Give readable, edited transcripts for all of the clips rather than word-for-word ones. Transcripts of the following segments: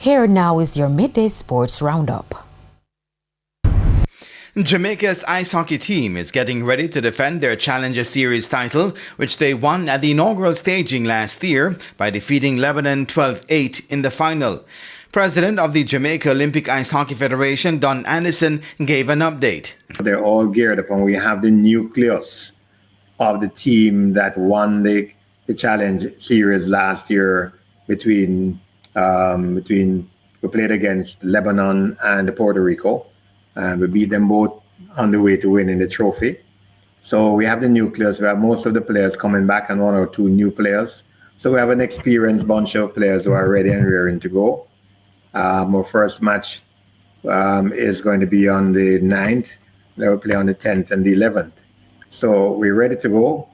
Here now is your midday sports roundup. Jamaica's ice hockey team is getting ready to defend their Challenger Series title, which they won at the inaugural staging last year by defeating Lebanon 12-8 in the final. President of the Jamaica Olympic Ice Hockey Federation, Don Anderson, gave an update. They're all geared up, and we have the nucleus of the team that won the Challenge Series last year between we played against Lebanon and Puerto Rico, and we beat them both on the way to winning the trophy. So we have the nucleus. We have most of the players coming back and one or two new players. So we have an experienced bunch of players who are ready and raring to go. Our first match is going to be on the 9th. They will play on the 10th and the 11th. So we're ready to go,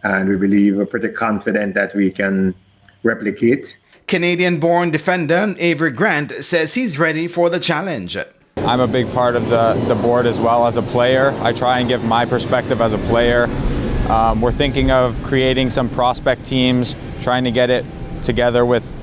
and we believe we're pretty confident that we can replicate. Canadian-born defender Avery Grant says he's ready for the challenge. I'm a big part of the board as well as a player. I try and give my perspective as a player. We're thinking of creating some prospect teams, trying to get it together with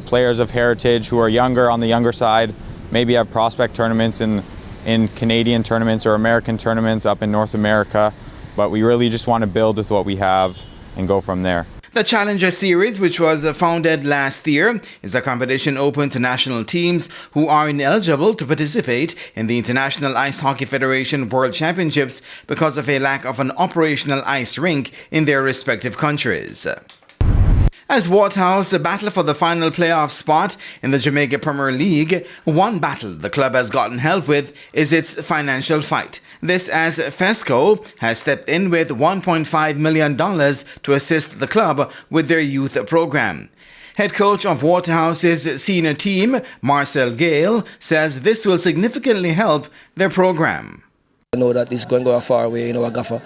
players of heritage who are younger, on the younger side, maybe have prospect tournaments in Canadian tournaments or American tournaments up in North America. But we really just want to build with what we have and go from there. The Challenger Series, which was founded last year, is a competition open to national teams who are ineligible to participate in the International Ice Hockey Federation World Championships because of a lack of an operational ice rink in their respective countries. As Waterhouse battle for the final playoff spot in the Jamaica Premier League, one battle the club has gotten help with is its financial fight. This as FESCO has stepped in with $1.5 million to assist the club with their youth program. Head coach of Waterhouse's senior team, Marcel Gale, says this will significantly help their program. I know that it's going to go far away in our gaffer.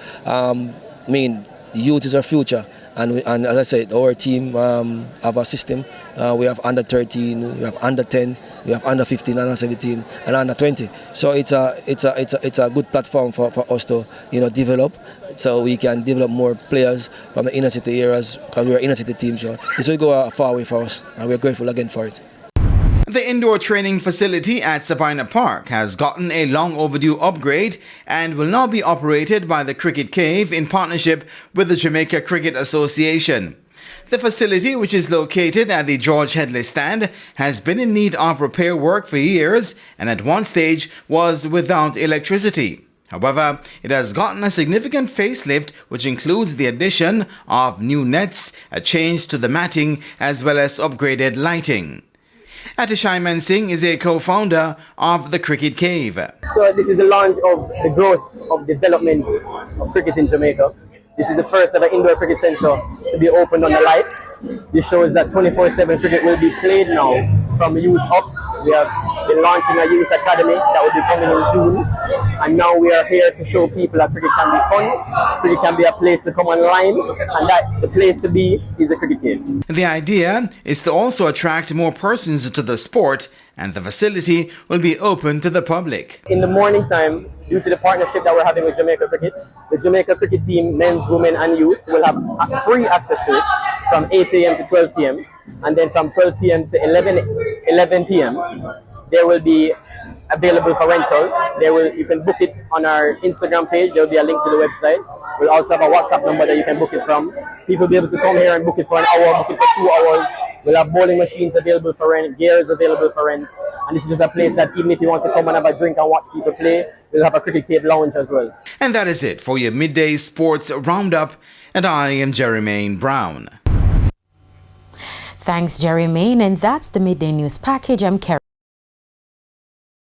Youth is our future, and as I said, our team have a system. We have under 13, we have under 10, we have under 15, under 17, and under 20. So it's a good platform for us to develop, so we can develop more players from the inner city areas, because we're an inner city team. So this will go a far way for us, and we're grateful again for it. The indoor training facility at Sabina Park has gotten a long overdue upgrade and will now be operated by the Cricket Cave in partnership with the Jamaica Cricket Association. The facility, which is located at the George Headley stand, has been in need of repair work for years and at one stage was without electricity. However, it has gotten a significant facelift, which includes the addition of new nets, a change to the matting, as well as upgraded lighting. Atishai Mensing is a co-founder of the Cricket Cave. So this is the launch of the growth of development of cricket in Jamaica. This is the first ever indoor cricket center to be opened on the lights. This shows that 24/7 cricket will be played now from youth up. We have been launching a youth academy that will be coming in June. And now we are here to show people that cricket can be fun, cricket can be a place to come online, and that the place to be is a cricket cave. The idea is to also attract more persons to the sport, and the facility will be open to the public. In the morning time, due to the partnership that we're having with Jamaica Cricket, the Jamaica Cricket team, men's, women, and youth, will have free access to it from 8 a.m. to 12 p.m. And then from 12 p.m. to 11 p.m., there will be available for rentals. You can book it on our Instagram page. There will be a link to the website. We'll also have a WhatsApp number that you can book it from. People will be able to come here and book it for an hour, book it for 2 hours. We'll have bowling machines available for rent, gears available for rent. And this is just a place that even if you want to come and have a drink and watch people play, we'll have a Cricket Cave lounge as well. And that is it for your midday sports roundup. And I am Jermaine Brown. Thanks, Jermaine. And that's the midday news package. I'm Karen.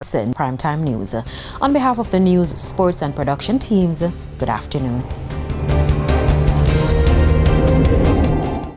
Primetime News. On behalf of the news, sports and production teams, good afternoon.